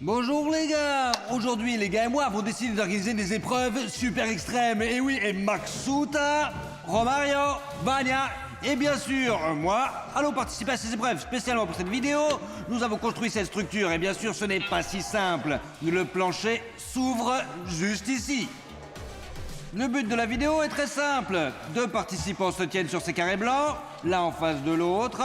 Bonjour les gars. Aujourd'hui les gars et moi avons décidé d'organiser des épreuves super extrêmes. Et oui, et Maxouta, Romario, Vania et bien sûr moi allons participer à ces épreuves spécialement pour cette vidéo. Nous avons construit cette structure et bien sûr ce n'est pas si simple. Le plancher s'ouvre juste ici. Le but de la vidéo est très simple. Deux participants se tiennent sur ces carrés blancs, l'un en face de l'autre,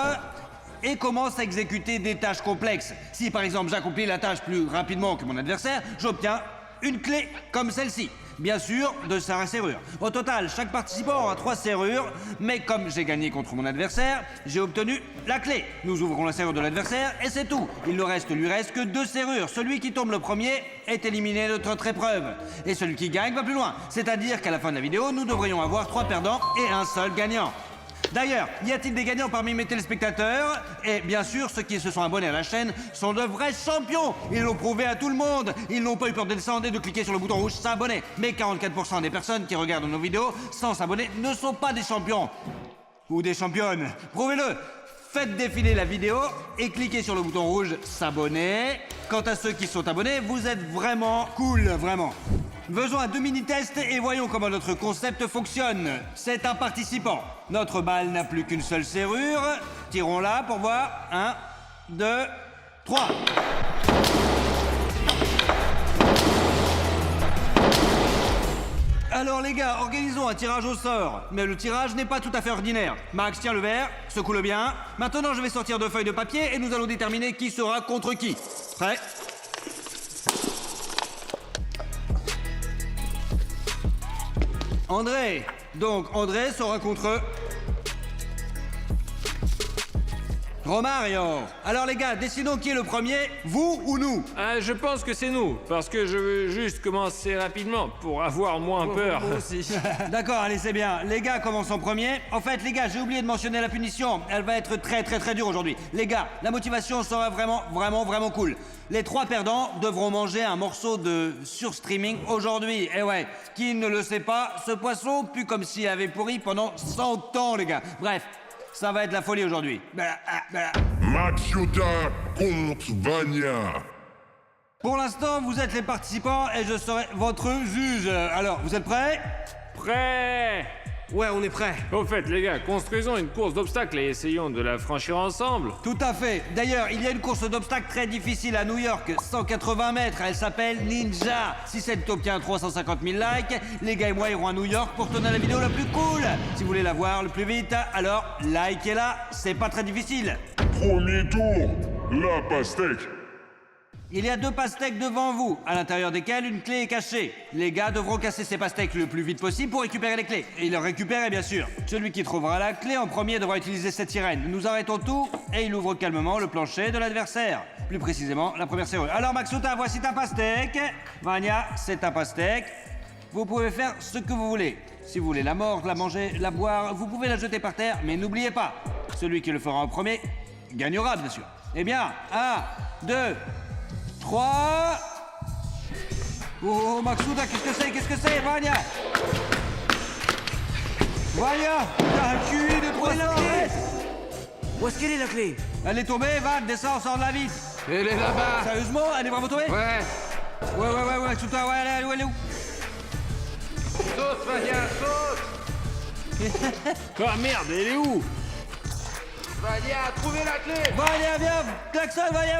et commencent à exécuter des tâches complexes. Si par exemple j'accomplis la tâche plus rapidement que mon adversaire, j'obtiens une clé comme celle-ci. Bien sûr, de sa serrure. Au total, chaque participant aura 3 serrures, mais comme j'ai gagné contre mon adversaire, j'ai obtenu la clé. Nous ouvrons la serrure de l'adversaire et c'est tout. Il ne lui reste que 2 serrures. Celui qui tombe le premier est éliminé de notre épreuve. Et celui qui gagne va plus loin. C'est-à-dire qu'à la fin de la vidéo, nous devrions avoir 3 perdants et un seul gagnant. D'ailleurs, y a-t-il des gagnants parmi mes téléspectateurs? Et bien sûr, ceux qui se sont abonnés à la chaîne sont de vrais champions. Ils l'ont prouvé à tout le monde. Ils n'ont pas eu peur de descendre et de cliquer sur le bouton rouge s'abonner. Mais 44% des personnes qui regardent nos vidéos sans s'abonner ne sont pas des champions. Ou des championnes. Prouvez-le. Faites défiler la vidéo et cliquez sur le bouton rouge s'abonner. Quant à ceux qui sont abonnés, vous êtes vraiment cool, vraiment. Faisons un 2 mini-tests et voyons comment notre concept fonctionne. C'est un participant. Notre balle n'a plus qu'une seule serrure. Tirons-la pour voir. 1, 2, 3. Alors les gars, organisons un tirage au sort. Mais le tirage n'est pas tout à fait ordinaire. Max, tiens le verre, secoue-le bien. Maintenant, je vais sortir 2 feuilles de papier et nous allons déterminer qui sera contre qui. Prêt ? André. Donc, André sera contre... Romario. Alors les gars, décidons qui est le premier, vous ou nous? Je pense que c'est nous, parce que je veux juste commencer rapidement pour avoir moins peur. Moi aussi. D'accord, allez, c'est bien. Les gars commencent en premier. En fait, les gars, j'ai oublié de mentionner la punition. Elle va être très dure aujourd'hui. Les gars, la motivation sera vraiment cool. Les 3 perdants devront manger un morceau de surstreaming aujourd'hui. Et ouais, qui ne le sait pas, ce poisson pue comme s'il avait pourri pendant 100 ans, les gars. Bref, ça va être la folie aujourd'hui. Maxouta contre Vania. Pour l'instant, vous êtes les participants et je serai votre juge. Alors, vous êtes prêts? Prêt? Ouais, on est prêts. Au fait, les gars, construisons une course d'obstacles et essayons de la franchir ensemble. Tout à fait. D'ailleurs, il y a une course d'obstacles très difficile à New York, 180 mètres. Elle s'appelle Ninja. Si celle obtient 350 000 likes, les gars et moi irons à New York pour tourner la vidéo la plus cool. Si vous voulez la voir le plus vite, alors likez-la. C'est pas très difficile. Premier tour, la pastèque. Il y a 2 pastèques devant vous, à l'intérieur desquelles une clé est cachée. Les gars devront casser ces pastèques le plus vite possible pour récupérer les clés. Et ils les récupèrent, bien sûr. Celui qui trouvera la clé en premier devra utiliser cette sirène. Nous arrêtons tout et il ouvre calmement le plancher de l'adversaire. Plus précisément, la première serrure. Alors Maxouta, voici ta pastèque. Vania, c'est ta pastèque. Vous pouvez faire ce que vous voulez. Si vous voulez la mordre, la manger, la boire, vous pouvez la jeter par terre, mais n'oubliez pas, celui qui le fera en premier gagnera, bien sûr. Eh bien, 1, 2... 3... Oh, Maxouta, qu'est-ce que c'est, Vania? Vania, t'as un QI de 300. Où est-ce qu'elle est la clé? Elle est tombée, Van, descends, sors de la vitre. Elle est là-bas. Sérieusement, elle est vraiment tombée? Ouais. Ouais, Maxouta, ouais, elle est où? Saute, Vania, saute. Ah merde, elle est où? Vania, trouvez la clé. Vania, viens, klaxon, Vania.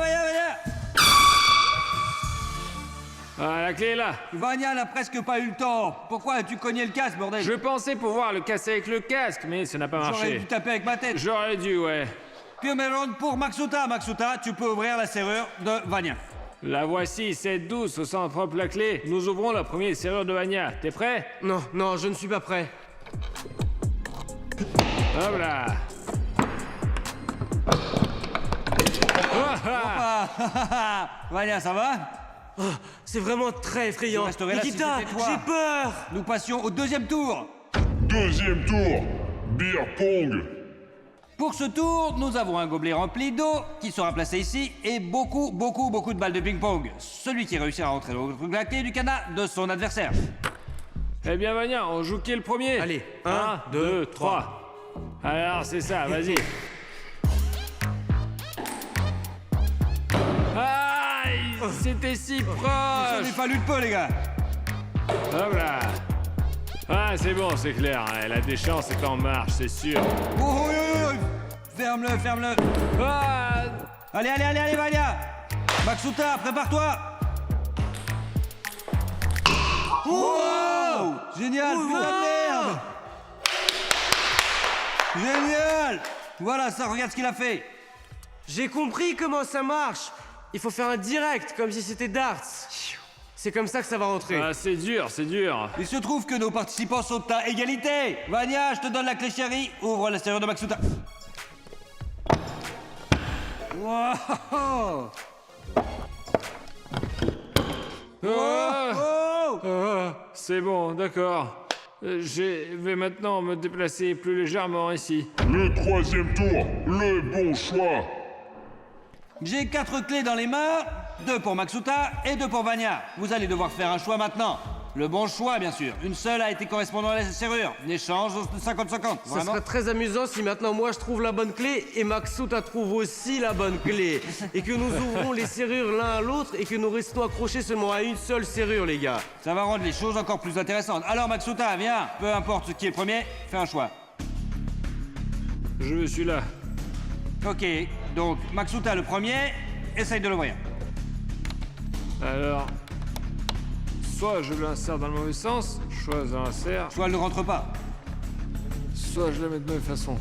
Ah, la clé est là. Vania n'a presque pas eu le temps. Pourquoi as-tu cogné le casque, bordel? Je pensais pouvoir le casser avec le casque, mais ça n'a pas J'aurais marché. dû taper avec ma tête. J'aurais dû, ouais. Premier round pour Maxouta. Maxouta, tu peux ouvrir la serrure de Vania. La voici, cette douce au centre propre la clé. Nous ouvrons la première serrure de Vania. T'es prêt? Non, je ne suis pas prêt. Hop là. Vania, ça va? Oh, c'est vraiment très effrayant. Je resterai là si Nikita, c'était toi. j'ai peur. Nous passions au 2e tour. Deuxième tour, beer pong. Pour ce tour, nous avons un gobelet rempli d'eau qui sera placé ici et beaucoup de balles de ping-pong. Celui qui réussira à rentrer la clé du cadenas de son adversaire. Eh bien, Vania, on joue qui est le premier? Allez, 1, 2, 3. Alors, c'est ça, vas-y. Aïe! C'était si Ça proche. n'est pas lu de peu, les gars. Hop là. Ah, c'est bon, c'est clair. Ouais, la déchéance est en marche, c'est sûr. Oh, oui, oui, oui. Ferme-le, ferme-le. Ah, Allez, allez, allez, allez, Vania. Maxuta, prépare-toi. Wow. Génial, putain de merde. Génial. Voilà ça, regarde ce qu'il a fait. J'ai compris comment ça marche. Il faut faire un direct, comme si c'était darts. C'est comme ça que ça va rentrer. ah, c'est dur, c'est dur. Il se trouve que nos participants sont à égalité. Vania, je te donne la clé chérie. Ouvre la serrure de Maxuta. Wow. Ah, Oh. ah, c'est bon, d'accord. Je vais maintenant me déplacer plus légèrement ici. Le troisième tour, le bon choix. J'ai 4 clés dans les mains, 2 pour Maxuta et 2 pour Vania. Vous allez devoir faire un choix maintenant. Le bon choix, bien sûr. Une seule a été correspondant à la serrure. L'échange de 50-50. Ça Vraiment. serait très amusant si maintenant moi je trouve la bonne clé et Maxuta trouve aussi la bonne clé. Et que nous ouvrons les serrures l'un à l'autre et que nous restons accrochés seulement à une seule serrure, les gars. Ça va rendre les choses encore plus intéressantes. Alors, Maxuta, viens. Peu importe ce qui est le premier, fais un choix. Je suis là. Ok, donc Maxuta le premier, essaye de l'ouvrir. Alors, soit je l'insère dans le mauvais sens, soit je l'insère, Soit elle ne rentre pas. soit je la mets de mauvaise façon.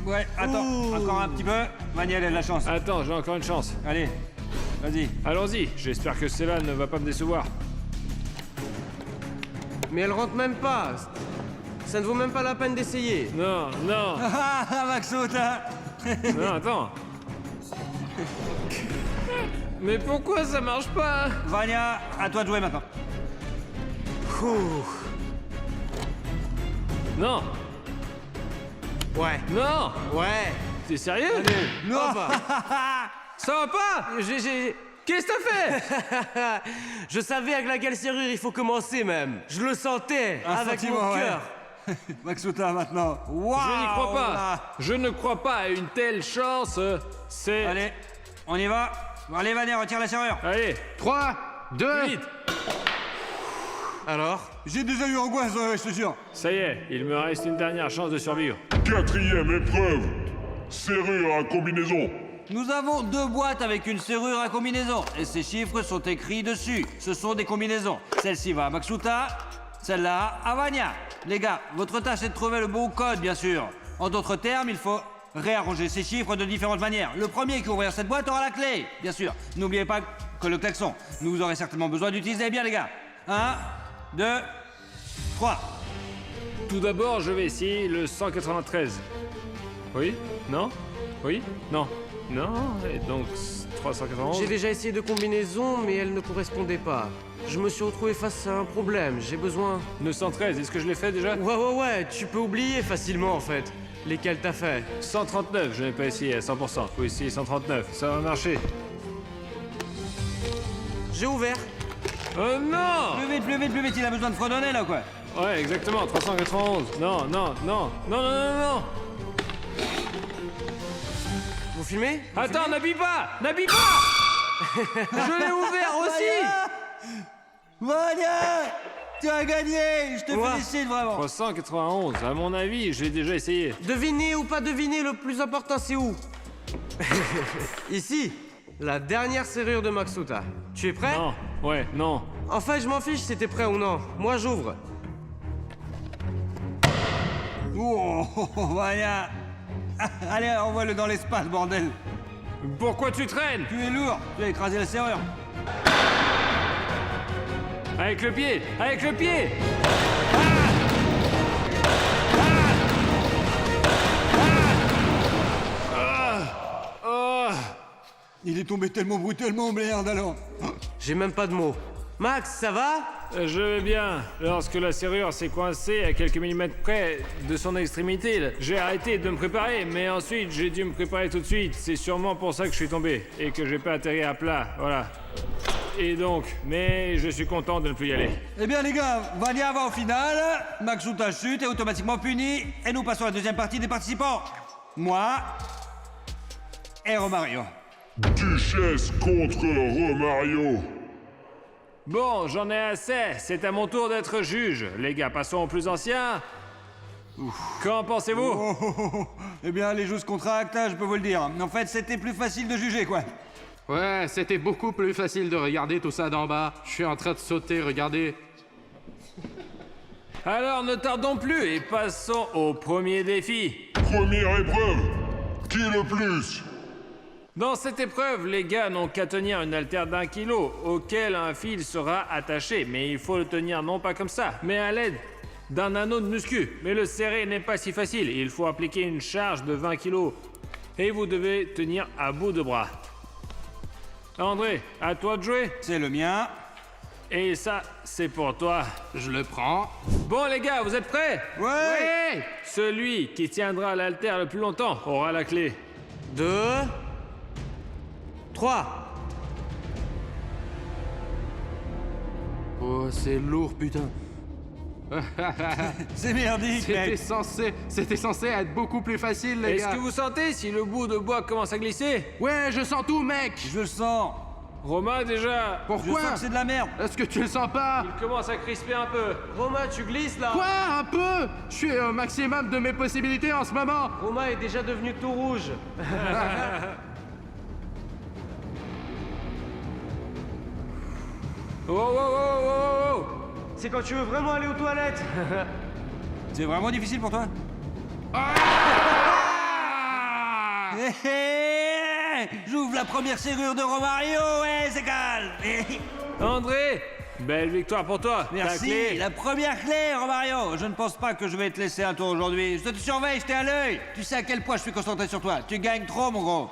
Ouais, attends, Ouh. encore un petit peu. Vania, elle a de la chance. Attends, j'ai encore une chance. Allez, vas-y. Allons-y, j'espère que celle-là ne va pas me décevoir. Mais elle rentre même pas. Ça ne vaut même pas la peine d'essayer. Non, non, Ah, Maxuta. non, attends. Mais pourquoi ça marche pas? Vania, à toi de jouer maintenant. Ouh. Non, Ouais. non, Ouais. t'es sérieux? Non. Oh bah. Ça va pas? J'ai... Qu'est-ce que t'as fait? Je savais avec laquelle serrure il faut commencer même. Je le sentais Un avec sentiment, mon ouais. cœur. Maxuta maintenant. Waouh. Je n'y crois pas. là. Je ne crois pas à une telle chance. C'est... Allez, on y va. Allez, Vania, retire la serrure. Allez, 3, 2... vite. Alors? J'ai déjà eu angoisse, je te jure. Ça y est, il me reste une dernière chance de survivre. Quatrième épreuve, serrure à combinaison. Nous avons 2 boîtes avec une serrure à combinaison. Et ces chiffres sont écrits dessus. Ce sont des combinaisons. Celle-ci va à Maxuta, celle-là à Vania. Les gars, votre tâche est de trouver le bon code, bien sûr. En d'autres termes, il faut réarranger ces chiffres de différentes manières. Le premier qui ouvrira cette boîte aura la clé, bien sûr. N'oubliez pas que le klaxon, nous aurez certainement besoin d'utiliser. Bien, les gars. 1, 2, 3. Tout d'abord, je vais essayer le 193. Oui? Non? Oui? Non? Non? Et donc 391? J'ai déjà essayé de combinaison, mais elle ne correspondait pas. Je me suis retrouvé face à un problème. J'ai besoin... 913, est-ce que je l'ai fait déjà? Ouais, tu peux oublier facilement en fait. Lesquels t'as fait. 139, je n'ai pas essayé à 100%. Faut essayer 139, ça va marcher. J'ai ouvert. Oh non! Plus vite, plus vite, plus vite. Il a besoin de fredonner, là, quoi. Ouais, exactement, 391. Non, non, non, non, non, non, non! Vous filmez? Attends, n'habille pas! N'habille pas! Je l'ai ouvert aussi! Vania, tu as gagné. Je te Ouais. félicite, vraiment. 391, à mon avis, j'ai déjà essayé. Devinez ou pas devinez, le plus important c'est où? Ici, la dernière serrure de Maxuta. Tu es prêt? Non, ouais, non. En fait, je m'en fiche si t'es prêt ou non. Moi, j'ouvre. Oh, Vania. Allez, envoie-le dans l'espace, bordel. Pourquoi tu traînes? Tu es lourd. Tu as écrasé la serrure. Avec le pied! Avec le pied! Il est tombé tellement brutalement, merde, alors. J'ai même pas de mots. Max, ça va? Je vais bien. Lorsque la serrure s'est coincée à quelques millimètres près de son extrémité, là, j'ai arrêté de me préparer, mais ensuite j'ai dû me préparer tout de suite. C'est sûrement pour ça que je suis tombé et que j'ai pas atterri à plat. Voilà. Et donc, mais je suis content de ne plus y aller. Eh bien, les gars, Vania va au final. Maxuta chute est automatiquement puni. Et nous passons à la deuxième partie des participants. Moi, et Romario. Duchesse contre Romario. Bon, j'en ai assez. C'est à mon tour d'être juge. Les gars, passons au plus ancien. Qu'en pensez-vous? Eh bien, les joues se contractent, je peux vous le dire. En fait, c'était plus facile de juger, quoi. Ouais, c'était beaucoup plus facile de regarder tout ça d'en bas. Je suis en train de sauter, regardez. Alors, ne tardons plus et passons au premier défi. Première épreuve. Qui le plus? Dans cette épreuve, les gars n'ont qu'à tenir une haltère d'1 kilo auquel un fil sera attaché. Mais il faut le tenir non pas comme ça, mais à l'aide d'un anneau de muscu. Mais le serrer n'est pas si facile. Il faut appliquer une charge de 20 kilos. Et vous devez tenir à bout de bras. André, à toi de jouer. C'est le mien. Et ça, c'est pour toi. Je le prends. Bon les gars, vous êtes prêts? Ouais. Celui qui tiendra l'haltère le plus longtemps aura la clé. 2, 3. Oh, c'est lourd, putain. C'est merdique, mec. C'était censé être beaucoup plus facile, les Est-ce gars. que vous sentez si le bout de bois commence à glisser? Ouais, je sens tout, mec. Je le sens. Romain déjà, Je Pourquoi? sens que c'est de la merde. Est-ce que tu le sens pas? il commence à crisper un peu. Romain, tu glisses là. Quoi? Un peu? Je suis au maximum de mes possibilités en ce moment. Romain est déjà devenu tout rouge. Oh, oh, oh, oh, oh. C'est quand tu veux vraiment aller aux toilettes. C'est vraiment difficile pour toi? Ah! Hé hé. J'ouvre la première serrure de Romario, ouais, c'est calme. André, belle victoire pour toi. Ta Merci, clé. la première clé, Romario. Je ne pense pas que je vais te laisser un tour aujourd'hui. Je te surveille, je t'ai à l'œil. Tu sais à quel point je suis concentré sur toi. Tu gagnes trop, mon gros.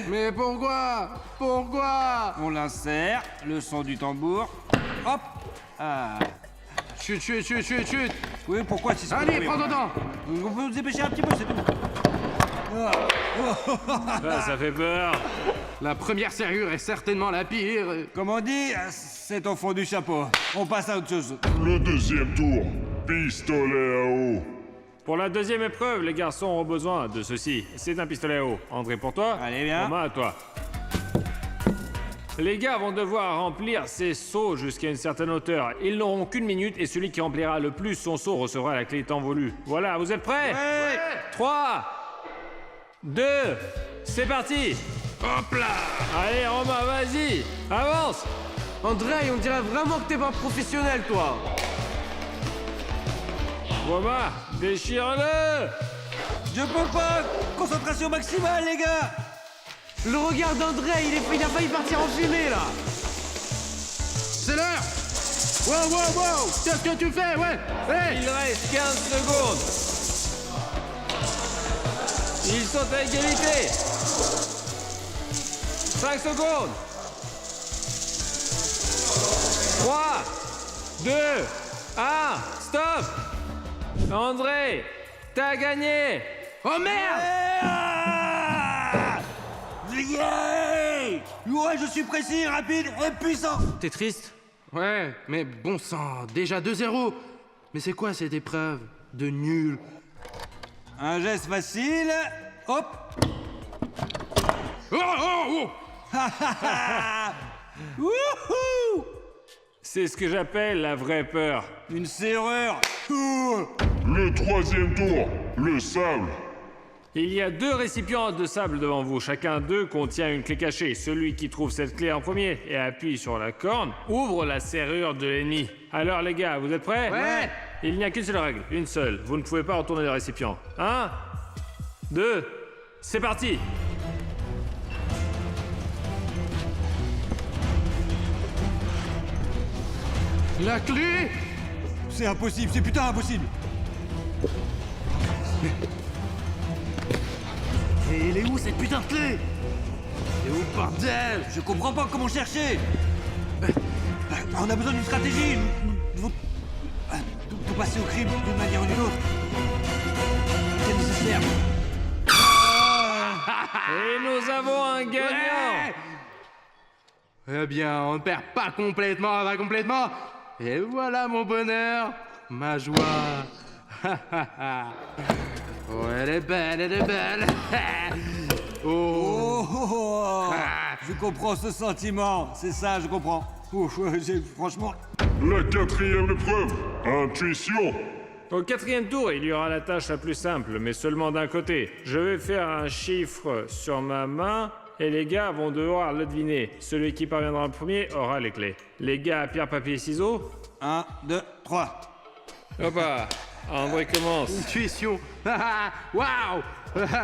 Mais pourquoi? Pourquoi? On l'insère, le son du tambour. Hop. Ah. Chut, chut, chut, chut, chut. Oui, pourquoi si c'est pas Allez, oui, prends dedans. On peut nous dépêcher un petit peu, c'est tout. Ah, ça fait peur. La première serrure est certainement la pire. Comme on dit, c'est au fond du chapeau. On passe à autre chose. Le deuxième tour. Pistolet à eau. Pour la deuxième épreuve, les garçons ont besoin de ceci. C'est un pistolet à eau. André pour toi. Allez, viens. Romain à toi. Les gars vont devoir remplir ces seaux jusqu'à une certaine hauteur. Ils n'auront qu'une minute et celui qui remplira le plus son seau recevra la clé tant voulue. Voilà, vous êtes prêts? Ouais. 3, 2, c'est parti. Hop là. Allez Romain, vas-y, avance. André, on dirait vraiment que t'es pas professionnel, toi. Romain, déchire-le. Je peux pas. Concentration maximale, les gars. Le regard d'André, il a failli partir en fumée, là. C'est l'heure. Wow, wow, wow. Qu'est-ce que tu fais? Ouais. Hey. Il reste 15 secondes. Ils sont à égalité. 5 secondes. 3, 2, 1, stop. André, t'as gagné. Oh merde. Yeah. Ouais, je suis précis, rapide et puissant. T'es triste? Ouais, mais bon sang, déjà 2-0. Mais c'est quoi cette épreuve de nul? Un geste facile. Hop. Oh, oh, oh. Wouhou. C'est ce que j'appelle la vraie peur. Une serrure. Ouh. Le troisième tour. Le sable. Il y a 2 récipients de sable devant vous. Chacun d'eux contient une clé cachée. Celui qui trouve cette clé en premier et appuie sur la corne ouvre la serrure de l'ennemi. Alors les gars, vous êtes prêts? Ouais. Il n'y a qu'une seule règle, une seule. Vous ne pouvez pas retourner le récipient. 1, 2, c'est parti. La clé. C'est impossible, c'est putain impossible. Et elle est où cette putain de clé? Et où bordel? Je comprends pas comment chercher. On a besoin d'une stratégie. Nous devons passer au crime d'une manière ou d'une autre. C'est nécessaire. Et nous avons un gagnant. Eh bien, on ne perd pas complètement, pas complètement. Et voilà mon bonheur, ma joie. Oh, elle est belle, elle est belle. Oh. Oh, oh, je comprends ce sentiment. C'est ça, je comprends. Ouf, franchement... La quatrième épreuve, intuition. Au quatrième tour, il y aura la tâche la plus simple, mais seulement d'un côté. Je vais faire un chiffre sur ma main et les gars vont devoir le deviner. Celui qui parviendra le premier aura les clés. Les gars, pierre, papier, ciseaux. 1, 2, 3. Hoppa, André commence. Intuition. Waouh.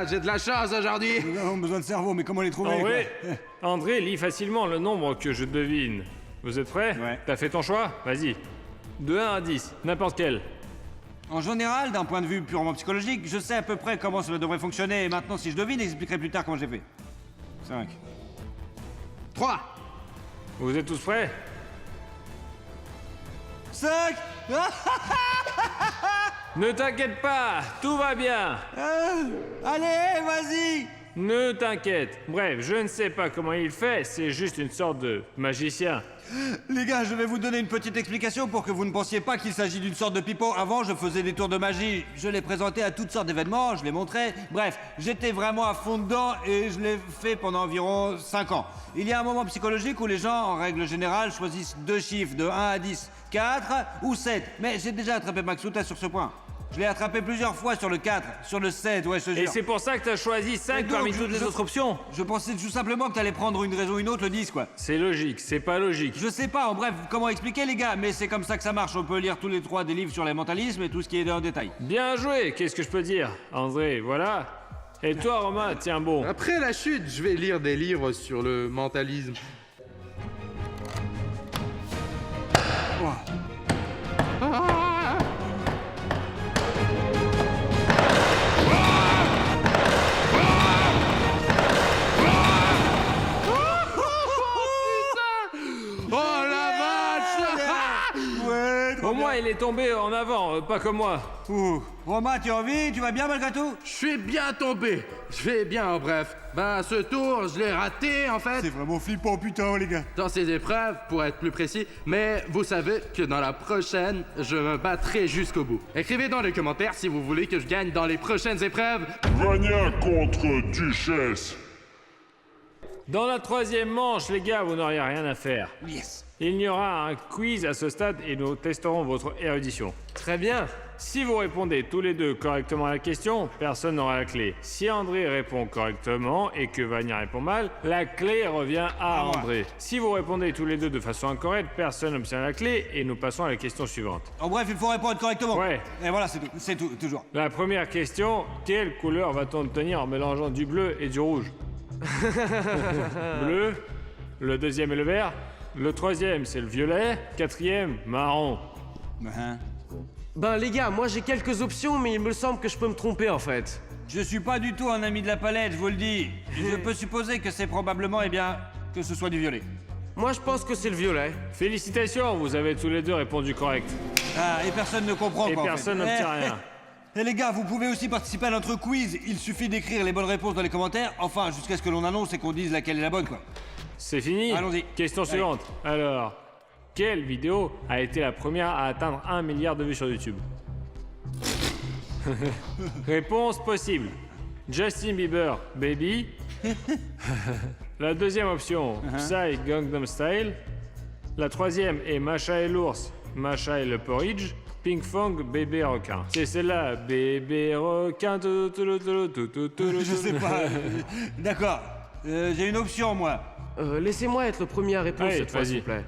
J'ai de la chance aujourd'hui. Nous avons besoin de cerveau, mais comment les trouver André, quoi André lit facilement le nombre que je devine. Vous êtes prêts? Ouais. T'as fait ton choix? Vas-y. De 1 à 10, n'importe quel. En général, d'un point de vue purement psychologique, je sais à peu près comment cela devrait fonctionner. Et maintenant, si je devine, j'expliquerai plus tard comment j'ai fait. 5. 3. Vous êtes tous prêts? 5. Ne t'inquiète pas, tout va bien. Allez, vas-y. Ne t'inquiète. Bref, je ne sais pas comment il fait, c'est juste une sorte de magicien. Les gars, je vais vous donner une petite explication pour que vous ne pensiez pas qu'il s'agit d'une sorte de pipeau. Avant, je faisais des tours de magie. Je les présentais à toutes sortes d'événements, je les montrais. Bref, j'étais vraiment à fond dedans et je l'ai fait pendant environ 5 ans. Il y a un moment psychologique où les gens, en règle générale, choisissent 2 chiffres de 1 à 10, 4 ou 7. Mais j'ai déjà attrapé Maxouta sur ce point. Je l'ai attrapé plusieurs fois sur le 4, sur le 7, ouais, je te jure. Et c'est pour ça que t'as choisi 5 donc, parmi toutes les autres options. Je pensais tout simplement que t'allais prendre une raison ou une autre, le 10, quoi. C'est logique, c'est pas logique. Je sais pas, en bref, comment expliquer, les gars, mais c'est comme ça que ça marche. On peut lire tous les 3 des livres sur les mentalismes et tout ce qui est en détail. Bien joué, qu'est-ce que je peux dire? André, voilà. Et toi, Romain, tiens bon. Après la chute, je vais lire des livres sur le mentalisme. Ah. Au moins, il est tombé en avant, pas comme moi. Ouh. Romain, tu as envie? Tu vas bien malgré tout? Je suis bien tombé. Je vais bien, en bref. Ben, ce tour, je l'ai raté, en fait. C'est vraiment flippant, putain, les gars. Dans ces épreuves, pour être plus précis, mais vous savez que dans la prochaine, je me battrai jusqu'au bout. Écrivez dans les commentaires si vous voulez que je gagne dans les prochaines épreuves. Vania contre Duchesse. Dans la troisième manche, les gars, vous n'auriez rien à faire. Yes. Il y aura un quiz à ce stade et nous testerons votre érudition. Très bien. Si vous répondez tous les deux correctement à la question, personne n'aura la clé. Si André répond correctement et que Vania répond mal, la clé revient à moi. André. Si vous répondez tous les deux de façon incorrecte, personne n'obtient la clé et nous passons à la question suivante. En bref, il faut répondre correctement. Ouais. Et voilà, c'est tout, toujours. La première question, quelle couleur va-t-on obtenir en mélangeant du bleu et du rouge? Bleu. Le deuxième est le vert. Le troisième, c'est le violet. Quatrième, marron. Ben les gars, moi j'ai quelques options, mais il me semble que je peux me tromper en fait. Je suis pas du tout un ami de la palette, je vous le dis. Je peux supposer que c'est probablement, eh bien, que ce soit du violet. Moi je pense que c'est le violet. Félicitations, vous avez tous les deux répondu correct. Ah, et personne ne comprend, Et quoi, en personne fait. n'obtient rien. Et les gars, vous pouvez aussi participer à notre quiz. Il suffit d'écrire les bonnes réponses dans les commentaires. Enfin, jusqu'à ce que l'on annonce et qu'on dise laquelle est la bonne, quoi. C'est fini? Allons-y. Question Allez. suivante. Alors, quelle vidéo a été la première à atteindre 1 milliard de vues sur YouTube? Réponse possible. Justin Bieber, Baby. La deuxième option, Psy Gangnam Style. La troisième est Macha et l'ours, Macha et le porridge. Ping Fong, bébé requin. C'est celle-là, bébé requin. Je sais pas. D'accord. J'ai une option, moi. Laissez-moi être le premier à répondre Allez, cette fois, vas-y. s'il vous plaît.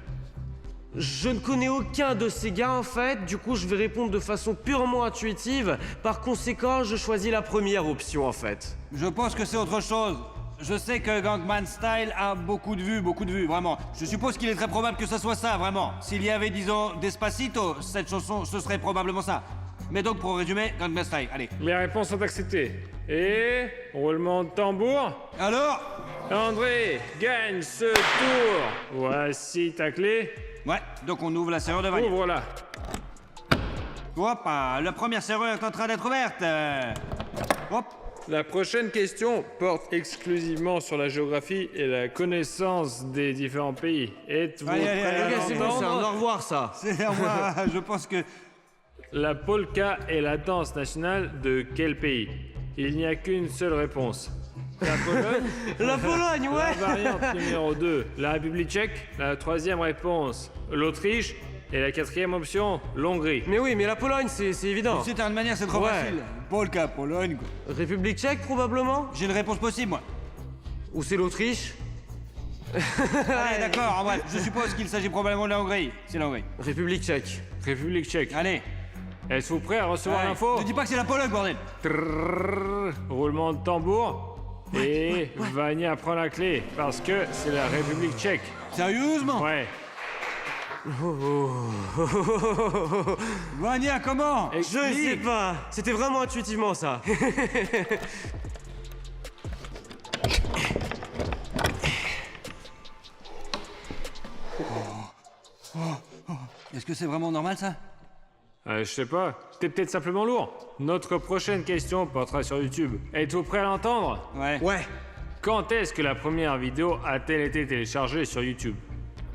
Je ne connais aucun de ces gars en fait, du coup je vais répondre de façon purement intuitive. Par conséquent, je choisis la première option en fait. Je pense que c'est autre chose. Je sais que Gangnam Style a beaucoup de vues, vraiment. Je suppose qu'il est très probable que ce soit ça, vraiment. S'il y avait, disons, Despacito, cette chanson, ce serait probablement ça. Mais donc, pour résumer, Gangnam Style, allez. Les réponses sont acceptées. Et roulement de tambour. Alors? André gagne ce tour. Voici ta clé. Ouais, donc on ouvre la serrure de Vania. Ouvre-la. Hop, la première serrure est en train d'être ouverte. Hop. La prochaine question porte exclusivement sur la géographie et la connaissance des différents pays. Êtes-vous Allez, allez, prêts allez, à Les gars, c'est bon, c'est un l'entendre? au revoir ça. C'est à moi, je pense que... La polka est la danse nationale de quel pays? Il n'y a qu'une seule réponse. La Pologne. La Pologne, La ouais. variante numéro 2, la République tchèque. La troisième réponse, l'Autriche. Et la quatrième option, l'Hongrie. Mais oui, mais la Pologne, c'est évident. C'est une manière, c'est trop Ouais. facile. Polka, Pologne, quoi. République tchèque, probablement. J'ai une réponse possible, moi. Ou c'est l'Autriche. Allez, d'accord, en bref, je suppose qu'il s'agit probablement de la Hongrie. C'est la Hongrie. République tchèque. République tchèque. Allez. Êtes-vous prêts à recevoir Ouais. l'info? Ne dis pas que c'est la Pologne, bordel. Trrrr, roulement de tambour. Et Vania prend la clé parce que c'est la République tchèque. Sérieusement? Ouais. Vania, comment? Je ne sais pas. C'était vraiment intuitivement ça. Est-ce que c'est vraiment normal, ça? Je sais pas. T'es peut-être simplement lourd. Notre prochaine question portera sur YouTube. Êtes-vous prêts à l'entendre? Ouais. Ouais. Quand est-ce que la première vidéo a-t-elle été téléchargée sur YouTube?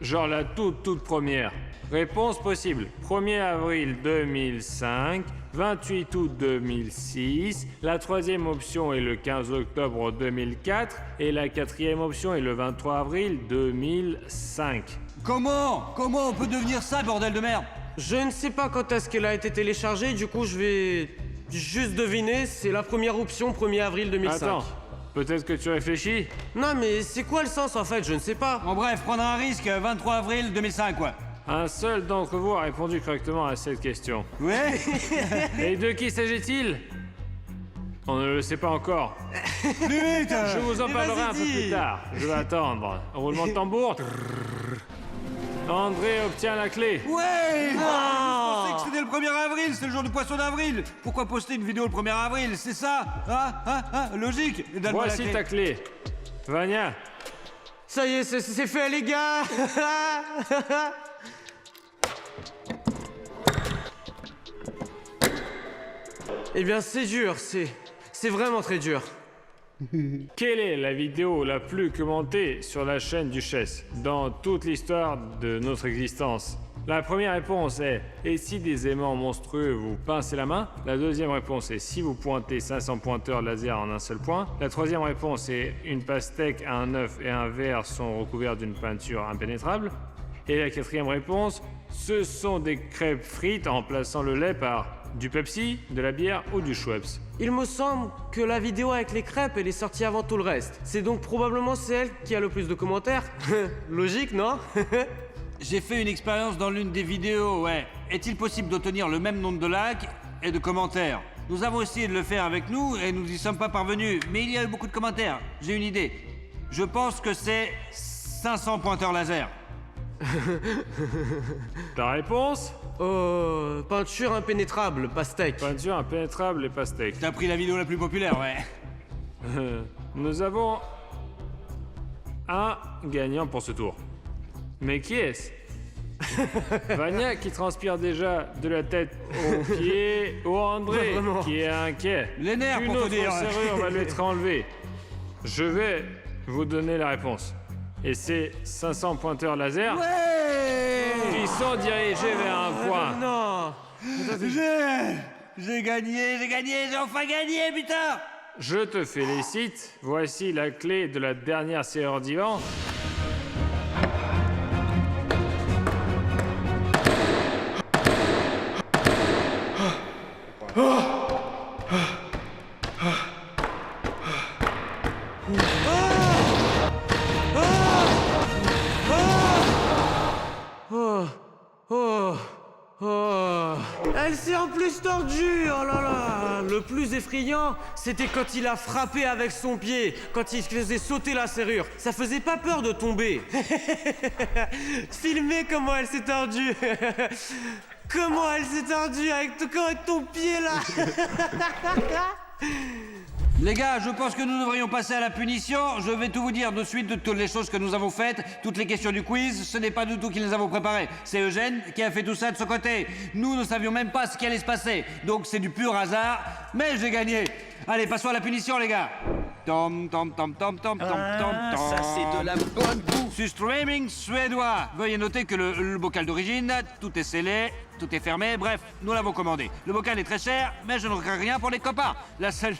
Genre la toute première. Réponse possible. 1er avril 2005, 28 août 2006, la troisième option est le 15 octobre 2004 et la quatrième option est le 23 avril 2005. Comment on peut devenir ça, bordel de merde? Je ne sais pas quand est-ce qu'elle a été téléchargée, du coup je vais juste deviner, c'est la première option 1er avril 2005. Attends, peut-être que tu réfléchis? Non mais c'est quoi le sens en fait, je ne sais pas. En bref, prendre un risque, 23 avril 2005, quoi. Un seul d'entre vous a répondu correctement à cette question. Ouais? Et de qui s'agit-il? On ne le sait pas encore. Plus vite! Je vous en Mais parlerai un vas-y, peu dis. plus tard. Je vais attendre. Roulement de tambour. André obtient la clé. Ouais! Je Ah. pensais que c'était le 1er avril, c'est le jour du poisson d'avril. Pourquoi poster une vidéo le 1er avril? C'est ça? Logique. Donne-moi la Voici clé. ta clé. Vania, Ça y est, c'est fait les gars. Eh bien c'est dur, c'est vraiment très dur. quelle est la vidéo la plus commentée sur la chaîne Duchesse dans toute l'histoire de notre existence? La première réponse est « Et si des aimants monstrueux vous pincent la main ?» La deuxième réponse est « Si vous pointez 500 pointeurs laser en un seul point ?» La troisième réponse est « Une pastèque, un œuf et un verre sont recouverts d'une peinture impénétrable ?» Et la quatrième réponse « Ce sont des crêpes frites en remplaçant le lait par du Pepsi, de la bière ou du Schweppes. » Il me semble que la vidéo avec les crêpes, elle est sortie avant tout le reste. C'est donc probablement celle qui a le plus de commentaires. Logique, non? J'ai fait une expérience dans l'une des vidéos, ouais. Est-il possible d'obtenir le même nombre de likes et de commentaires? Nous avons essayé de le faire avec nous et nous n'y sommes pas parvenus. Mais il y a eu beaucoup de commentaires. J'ai une idée. Je pense que c'est 500 pointeurs laser. Ta réponse? Oh, peinture impénétrable, pastèque. Peinture impénétrable et pastèque. T'as pris la vidéo la plus populaire, ouais. Nous avons un gagnant pour ce tour. Mais qui est-ce? Vania qui transpire déjà de la tête aux pieds, ou André Ouais, vraiment. qui est inquiet. Les nerfs, Une pour te autre dire. serrure va lui être enlevée. Je vais vous donner la réponse. Et c'est 500 pointeurs laser qui sont dirigés vers un point. Non. J'ai gagné, j'ai enfin gagné, putain! Je te félicite. Voici la clé de la dernière serrure divan. Oh, oh, oh. Elle s'est en plus tordue, oh là là. Le plus effrayant, c'était quand il a frappé avec son pied, quand il faisait sauter la serrure. Ça faisait pas peur de tomber. Filmez comment elle s'est tordue. Comment elle s'est tordue avec ton pied là. Les gars, je pense que nous devrions passer à la punition. Je vais tout vous dire de suite de toutes les choses que nous avons faites, toutes les questions du quiz. Ce n'est pas du tout qui les avons préparées. C'est Eugène qui a fait tout ça de son côté. Nous ne savions même pas ce qui allait se passer. Donc c'est du pur hasard. Mais j'ai gagné. Allez, passons à la punition, les gars. Tom, tom, tom, tom, tom, tom, tom, tom. Ça, c'est de la bonne bouffe. Sur streaming suédois. Veuillez noter que le bocal d'origine, tout est scellé, tout est fermé, bref, nous l'avons commandé. Le bocal est très cher, mais je ne regrette rien pour les copains. La seule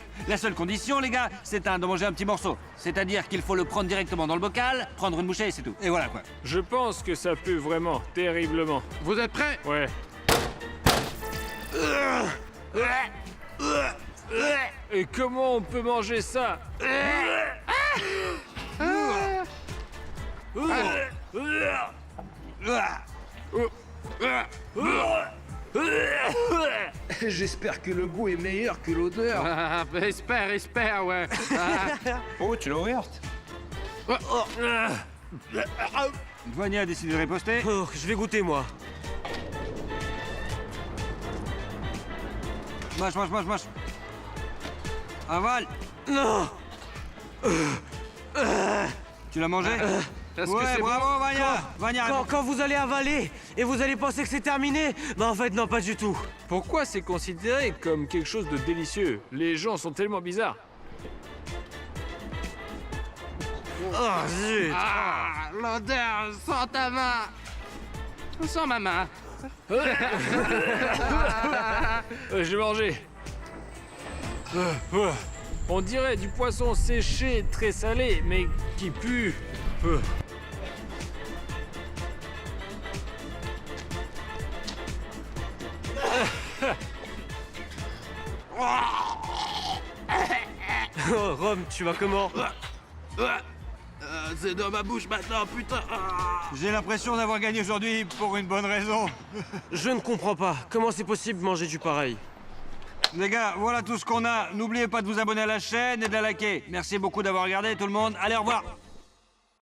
condition, les gars, c'est de manger un petit morceau. C'est-à-dire qu'il faut le prendre directement dans le bocal, prendre une bouchée et c'est tout. Et voilà quoi. Je pense que ça pue vraiment, terriblement. Vous êtes prêts? Ouais. Et comment on peut manger ça? J'espère que le goût est meilleur que l'odeur. Ah, ben, espère, ouais. Ah. Oh, tu l'as ouverte. Vania a décidé de riposter. Oh, je vais goûter, moi. Mâche. Avale. Non. Tu l'as mangé? Est-ce que Ouais, c'est bravo, bon? Vania. Quand vous allez avaler et vous allez penser que c'est terminé, bah en fait, non, pas du tout. Pourquoi c'est considéré comme quelque chose de délicieux? Les gens sont tellement bizarres. Oh, zut. Ah, l'odeur, sans ta main. Sans ma main. J'ai mangé. On dirait du poisson séché, très salé, mais qui pue. Oh, Rome, tu vas comment? C'est dans ma bouche maintenant, putain. J'ai l'impression d'avoir gagné aujourd'hui pour une bonne raison. Je ne comprends pas. Comment c'est possible de manger du pareil? Les gars, voilà tout ce qu'on a. N'oubliez pas de vous abonner à la chaîne et de la liker. Merci beaucoup d'avoir regardé tout le monde. Allez, au revoir.